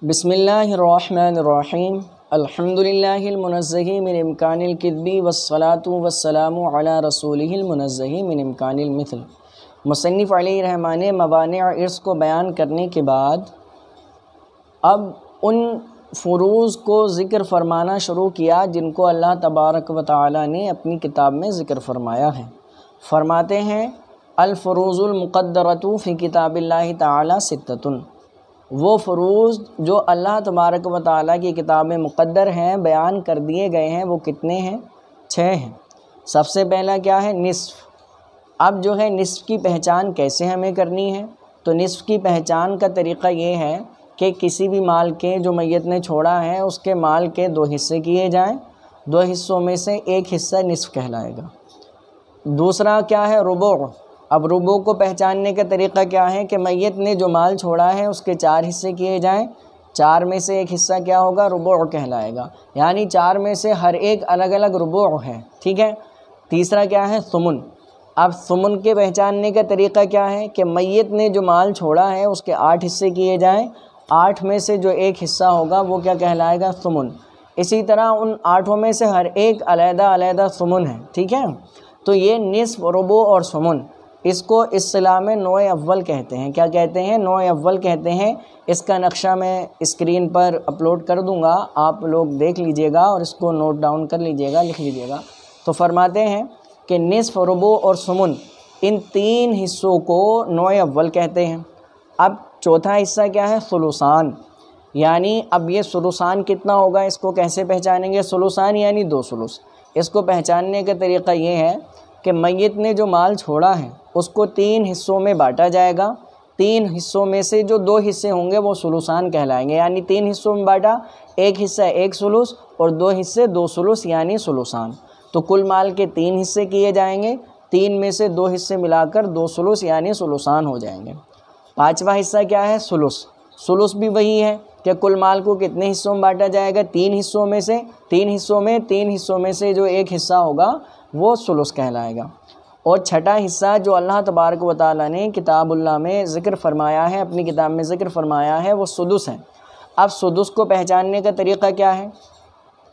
بسم اللہ الرحمن الرحیم الحمدللہ المنزہ من امکان الکذب والصلاة والسلام علی رسولہ المنزہ من امکان المثل۔ مصنف علیہ رحمٰن نے موانع ارث کو بیان کرنے کے بعد اب ان فروض کو ذکر فرمانا شروع کیا جن کو اللہ تبارک و تعالی نے اپنی کتاب میں ذکر فرمایا ہے۔ فرماتے ہیں الفروض المقدرۃ فی کتاب اللہ تعالی ستۃ، وہ فروض جو اللہ تبارک و تعالیٰ کی کتاب میں مقدر ہیں، بیان کر دیے گئے ہیں، وہ کتنے ہیں؟ 6 ہیں۔ سب سے پہلا کیا ہے؟ نصف۔ اب جو ہے نصف کی پہچان کیسے ہمیں کرنی ہے؟ تو نصف کی پہچان کا طریقہ یہ ہے کہ کسی بھی مال کے جو میت نے چھوڑا ہے اس کے مال کے 2 حصے کیے جائیں، 2 حصوں میں سے ایک حصہ نصف کہلائے گا۔ دوسرا کیا ہے؟ ربع۔ اب ربع کو پہچاننے کا طریقہ کیا ہے کہ میت نے جو مال چھوڑا ہے اس کے 4 حصے کیے جائیں، 4 میں سے ایک حصہ کیا ہوگا؟ ربع کہلائے گا، یعنی 4 میں سے ہر ایک الگ الگ ربع ہے، ٹھیک ہے۔ تیسرا کیا ہے؟ ثمن۔ اب ثمن کے پہچاننے کا طریقہ کیا ہے کہ میت نے جو مال چھوڑا ہے اس کے 8 حصے کیے جائیں، 8 میں سے جو ایک حصہ ہوگا وہ کیا کہلائے گا؟ ثمن۔ اسی طرح ان 8 میں سے ہر ایک علیحدہ علیحدہ ثمن ہے، ٹھیک ہے۔ تو یہ نصف، ربع اور ثمن، اس کو اصطلاح میں نوع اول کہتے ہیں۔ کیا کہتے ہیں؟ نوع اول کہتے ہیں۔ اس کا نقشہ میں اسکرین پر اپلوڈ کر دوں گا، آپ لوگ دیکھ لیجئے گا اور اس کو نوٹ ڈاؤن کر لیجئے گا، لکھ لیجئے گا۔ تو فرماتے ہیں کہ نصف، ربع اور ثمن، ان 3 حصوں کو نوع اول کہتے ہیں۔ اب چوتھا حصہ کیا ہے؟ ثلثان، یعنی اب یہ ثلثان کتنا ہوگا؟ اس کو کیسے پہچانیں گے؟ ثلثان یعنی 2 ثلث۔ اس کو پہچاننے کا طریقہ یہ ہے کہ میت نے جو مال چھوڑا ہے اس کو 3 حصوں میں بانٹا جائے گا، 3 حصوں میں سے جو 2 حصے ہوں گے وہ ثلثان کہلائیں گے، یعنی 3 حصوں میں بانٹا، ایک حصہ 1 ثلث اور 2 حصے 2 ثلث یعنی ثلثان۔ تو کل مال کے 3 حصے کیے جائیں گے، 3 میں سے 2 حصے ملا کر 2 ثلث یعنی ثلثان ہو جائیں گے۔ 5واں حصہ کیا ہے؟ ثلث۔ ثلث بھی وہی ہے کہ کل مال کو کتنے حصوں میں بانٹا جائے گا؟ 3 حصوں میں سے، 3 حصوں میں سے جو ایک حصہ ہوگا وہ ثلث کہلائے گا۔ اور 6واں حصہ جو اللہ تبارک و تعالیٰ نے کتاب اللہ میں ذکر فرمایا ہے، اپنی کتاب میں ذکر فرمایا ہے، وہ سدس ہے۔ اب سدس کو پہچاننے کا طریقہ کیا ہے؟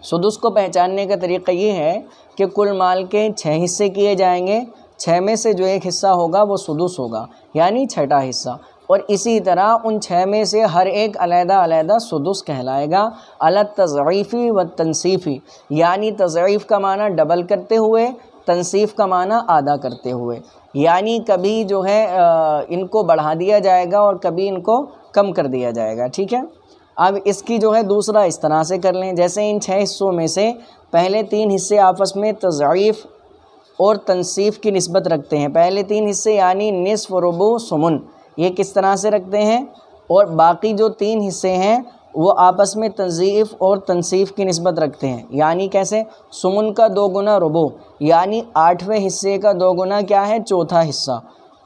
سدس کو پہچاننے کا طریقہ یہ ہے کہ کل مال کے 6 حصے کیے جائیں گے، 6 میں سے جو ایک حصہ ہوگا وہ سدس ہوگا، یعنی 6واں حصہ، اور اسی طرح ان 6 میں سے ہر ایک علیحدہ علیحدہ سدس کہلائے گا، علی التضعیفی والتنصیفی، یعنی تضعیف کا معنی ڈبل کرتے ہوئے، تنصیف کا معنی آدھا کرتے ہوئے، یعنی کبھی جو ہے ان کو بڑھا دیا جائے گا اور کبھی ان کو کم کر دیا جائے گا، ٹھیک ہے۔ اب اس کی جو ہے دوسرا اس طرح سے کر لیں، جیسے ان 6 حصوں میں سے پہلے 3 حصے آپس میں تضعیف اور تنصیف کی نسبت رکھتے ہیں، پہلے 3 حصے یعنی نصف، ربع، ثمن، یہ کس طرح سے رکھتے ہیں، اور باقی جو 3 حصے ہیں وہ آپس میں تضعیف اور تنصیف کی نسبت رکھتے ہیں، یعنی کیسے؟ ثمن کا 2 گنا ربع، یعنی 8ویں حصے کا 2 گنا کیا ہے؟ چوتھا حصہ،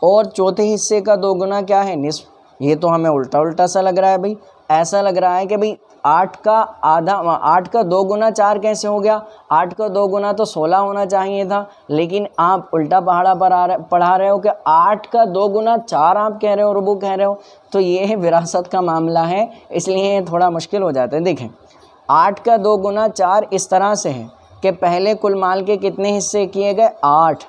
اور چوتھے حصے کا 2 گنا کیا ہے؟ نصف۔ یہ تو ہمیں الٹا سا لگ رہا ہے بھائی، ایسا لگ رہا ہے کہ بھائی 8 کا 2 گنا 4 کیسے ہو گیا؟ 8 کا 2 گنا تو 16 ہونا چاہیے تھا، لیکن آپ الٹا پہاڑا پڑھا رہے ہو کہ 8 کا 2 گنا 4 آپ کہہ رہے ہو، ربع کہہ رہے ہو، تو یہ وراثت کا معاملہ ہے، اس لیے یہ تھوڑا مشکل ہو جاتا ہے۔ دیکھیں 8 کا 2 گنا 4 اس طرح سے ہے کہ پہلے کل مال کے کتنے حصے کیے گئے؟ 8،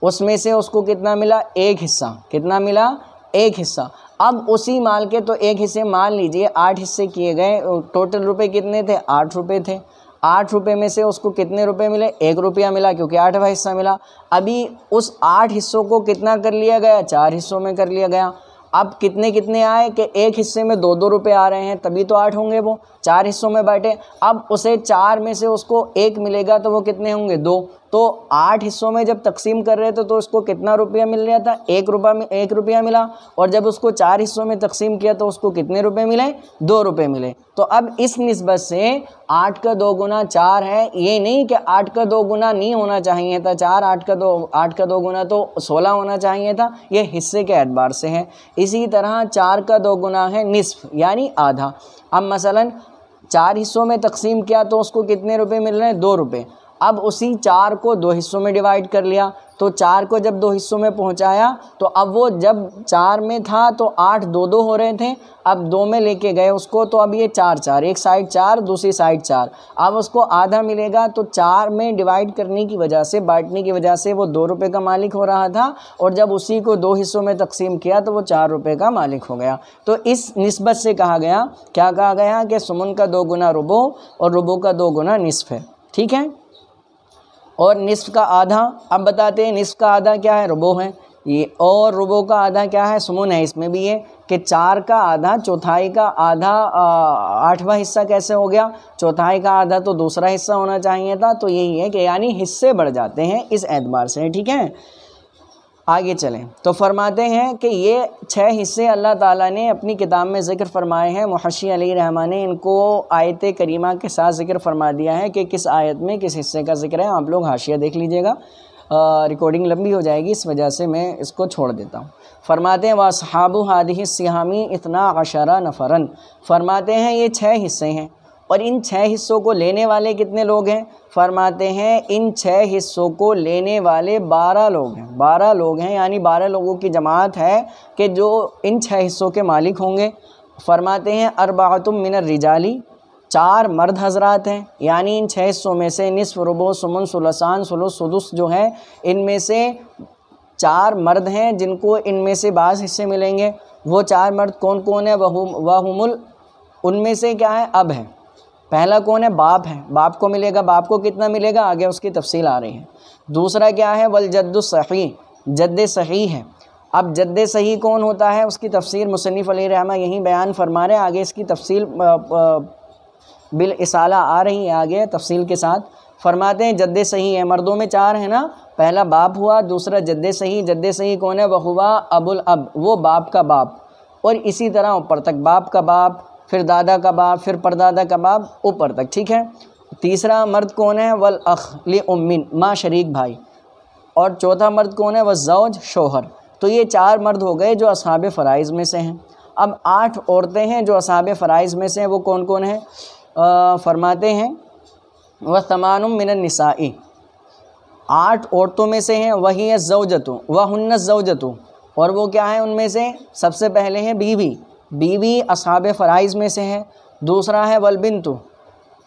اس میں سے اس کو کتنا ملا؟ ایک حصہ۔ کتنا ملا؟ ایک حصہ۔ اب اسی مال کے تو ایک حصے مان لیجئے 8 حصے کیے گئے، ٹوٹل روپے کتنے تھے؟ 8 روپے تھے۔ 8 روپے میں سے اس کو کتنے روپے ملے؟ 1 روپیہ ملا، کیونکہ 8واں حصہ ملا۔ ابھی اس 8 حصوں کو کتنا کر لیا گیا؟ 4 حصوں میں کر لیا گیا۔ اب کتنے آئے کہ ایک حصے میں 2 روپے آ رہے ہیں، تبھی تو 8 ہوں گے، وہ 4 حصوں میں بانٹے۔ اب اسے 4 میں سے اس کو 1 ملے گا تو وہ کتنے ہوں گے؟ 2۔ تو 8 حصوں میں جب تقسیم کر رہے تھے تو اس کو کتنا روپیہ مل رہا تھا؟ 1 روپیہ ملا، اور جب اس کو 4 حصوں میں تقسیم کیا تو اس کو کتنے روپے ملے؟ 2 روپے ملے۔ تو اب اس نسبت سے 8 کا 2 گنا 4 ہے، یہ نہیں کہ 8 کا 2 گنا نہیں ہونا چاہیے تھا 4، 8 کا 2 گنا تو 16 ہونا چاہیے تھا، یہ حصے کے اعتبار سے ہے۔ اسی طرح 4 کا 2 گنا ہے نصف، یعنی آدھا۔ اب مثلا 4 حصوں میں تقسیم کیا تو اس کو کتنے روپے مل رہے ہیں؟ 2 روپے۔ اب اسی 4 کو 2 حصوں میں ڈیوائڈ کر لیا، تو 4 کو جب 2 حصوں میں پہنچایا تو اب وہ جب 4 میں تھا تو 8 2 ہو رہے تھے، اب 2 میں لے کے گئے اس کو، تو اب یہ 4 ایک سائڈ 4 دوسری سائڈ 4، اب اس کو آدھا ملے گا، تو 4 میں ڈیوائڈ کرنے کی وجہ سے، بانٹنے کی وجہ سے وہ 2 روپے کا مالک ہو رہا تھا، اور جب اسی کو 2 حصوں میں تقسیم کیا تو وہ 4 روپے کا مالک ہو گیا۔ تو اس نسبت سے کہا گیا، کیا کہا گیا کہ سمن کا 2 گنا ربع اور ربع کا 2 گنا نصف ہے، ٹھیک ہے۔ اور نصف کا آدھا، اب بتاتے ہیں نصف کا آدھا کیا ہے، ربع ہے یہ، اور ربع کا آدھا کیا ہے، سمن ہے۔ اس میں بھی یہ کہ 4 کا آدھا، چوتھائی کا آدھا 8واں حصہ کیسے ہو گیا، چوتھائی کا آدھا تو دوسرا حصہ ہونا چاہیے تھا، تو یہی ہے کہ یعنی حصے بڑھ جاتے ہیں اس اعتبار سے، ٹھیک ہے۔ آگے چلیں تو فرماتے ہیں کہ یہ 6 حصے اللہ تعالیٰ نے اپنی کتاب میں ذکر فرمائے ہیں۔ محشی علیہ رحمٰن نے ان کو آیت کریمہ کے ساتھ ذکر فرما دیا ہے کہ کس آیت میں کس حصے کا ذکر ہے۔ آپ لوگ حاشیہ دیکھ لیجئے گا، ریکارڈنگ لمبی ہو جائے گی، اس وجہ سے میں اس کو چھوڑ دیتا ہوں۔ فرماتے ہیں وَأَصْحَابُ هَٰذِهِ السِّهَامِ 12 نفراً، فرماتے ہیں یہ 6 حصے ہیں، اور ان 6 حصوں کو لینے والے کتنے لوگ ہیں؟ فرماتے ہیں ان 6 حصوں کو لینے والے 12 لوگ ہیں، 12 لوگ ہیں، یعنی 12 لوگوں کی جماعت ہے کہ جو ان 6 حصوں کے مالک ہوں گے۔ فرماتے ہیں 4 من الرجال، 4 مرد حضرات ہیں، یعنی ان 6 حصوں میں سے نصف، ربع، ثمن، ثلثان، ثلث، سدس جو ہے، ان میں سے 4 مرد ہیں جن کو ان میں سے بعض حصے ملیں گے۔ وہ 4 مرد کون کون ہیں؟ ان میں سے کیا ہے؟ اب ہے، پہلا کون ہے؟ باپ ہے، باپ کو ملے گا، باپ کو کتنا ملے گا آگے اس کی تفصیل آ رہی ہے۔ دوسرا کیا ہے؟ والجد الصحیح، جد صحیح ہے۔ اب جد صحیح کون ہوتا ہے اس کی تفسیر مصنف علیہ رحمہ یہیں بیان فرما رہے ہیں، آگے اس کی تفصیل بالاصالہ آ رہی ہے آگے تفصیل کے ساتھ۔ فرماتے ہیں جد صحیح ہے، مردوں میں 4 ہیں نا، پہلا باپ ہوا، دوسرا جد صحیح۔ جد صحیح کون ہے؟ وہوا ابو الاب، وہ باپ کا باپ، اور اسی طرح اوپر تک، باپ کا باپ، پھر دادا کا باپ، پھر پردادا کا باپ، اوپر تک، ٹھیک ہے۔ تیسرا مرد کون ہے؟ والاخ لام، ماں شریک بھائی، اور چوتھا مرد کون ہے؟ والزوج شوہر۔ تو یہ 4 مرد ہو گئے جو اصحاب فرائض میں سے ہیں۔ اب 8 عورتیں ہیں جو اصحاب فرائض میں سے ہیں، وہ کون کون ہیں؟ فرماتے ہیں وَثَمَانٌ مِّنَ النِّسَاءِ، 8 عورتوں میں سے ہیں، وہی الزوجۃ وہن الزوجۃ، اور وہ کیا ہیں ان میں سے؟ سب سے پہلے ہیں بیوی، بیوی اصحاب فرائض میں سے ہے۔ دوسرا ہے والبنت،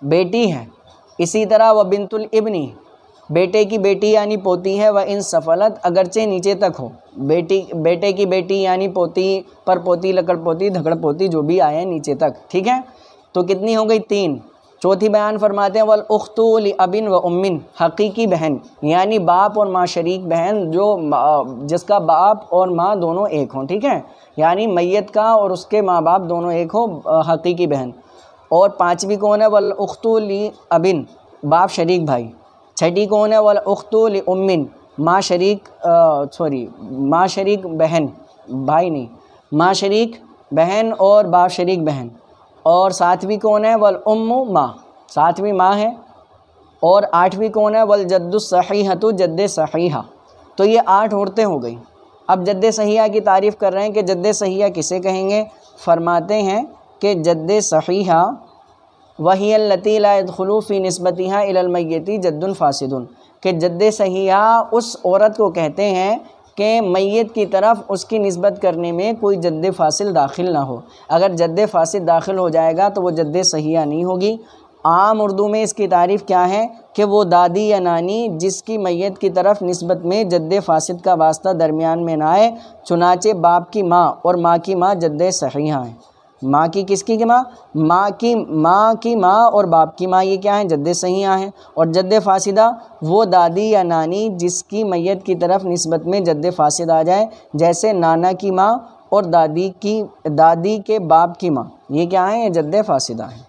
بیٹی ہے۔ اسی طرح وبنت الابن، بیٹے کی بیٹی یعنی پوتی ہے، وَإِن سَفَلَتْ، اگرچہ نیچے تک ہو، بیٹے کی بیٹی یعنی پوتی، پر پوتی، لکڑ پوتی، دھکڑ پوتی، جو بھی آئے نیچے تک، ٹھیک ہے۔ تو کتنی ہو گئی؟ 3۔ چوتھی بیان فرماتے ہیں والاخت لاب وام، حقیقی بہن یعنی باپ اور ماں شریک بہن، جس کا باپ اور ماں دونوں ایک ہوں، ٹھیک ہے، یعنی میت کا اور اس کے ماں باپ دونوں ایک ہوں، حقیقی بہن۔ اور 5ویں کون ہے؟ والاخت لاب، باپ شریک بھائی۔ 6ٹھی کون ہے؟ والاخت لام، ماں شریک بہن، بھائی نہیں، ماں شریک بہن اور باپ شریک بہن۔ اور 7ویں کون ہے؟ والام، ماں، 7ویں ماں ہے۔ اور 8ویں کون ہے؟ والجد الصحیحۃ، جد صحیحہ۔ تو یہ 8 عورتیں ہو گئیں۔ اب جد صحیحہ کی تعریف کر رہے ہیں کہ جد صحیحہ کسے کہیں گے؟ فرماتے ہیں کہ جد صحیحہ وہی التی لا يدخل فی نسبتها الی المیت جد فاسد، کہ جد صحیحہ اس عورت کو کہتے ہیں کہ میت کی طرف اس کی نسبت کرنے میں کوئی جد فاصل داخل نہ ہو۔ اگر جد فاصل داخل ہو جائے گا تو وہ جد صحیحہ نہیں ہوگی۔ عام اردو میں اس کی تعریف کیا ہے کہ وہ دادی یا نانی جس کی میت کی طرف نسبت میں جد فاسد کا واسطہ درمیان میں نہ آئے، چنانچہ باپ کی ماں اور ماں کی ماں جد صحیحہ ہیں۔ ماں کی کس کی ماں؟ ماں کی ماں اور باپ کی ماں، یہ کیا ہیں؟ جد صحیحہ ہیں۔ اور جد فاسدہ وہ دادی یا نانی جس کی میت کی طرف نسبت میں جد فاسد آ جائے، جیسے نانا کی ماں اور دادی کے باپ کی ماں، یہ کیا ہیں؟ یہ جد فاسدہ ہیں۔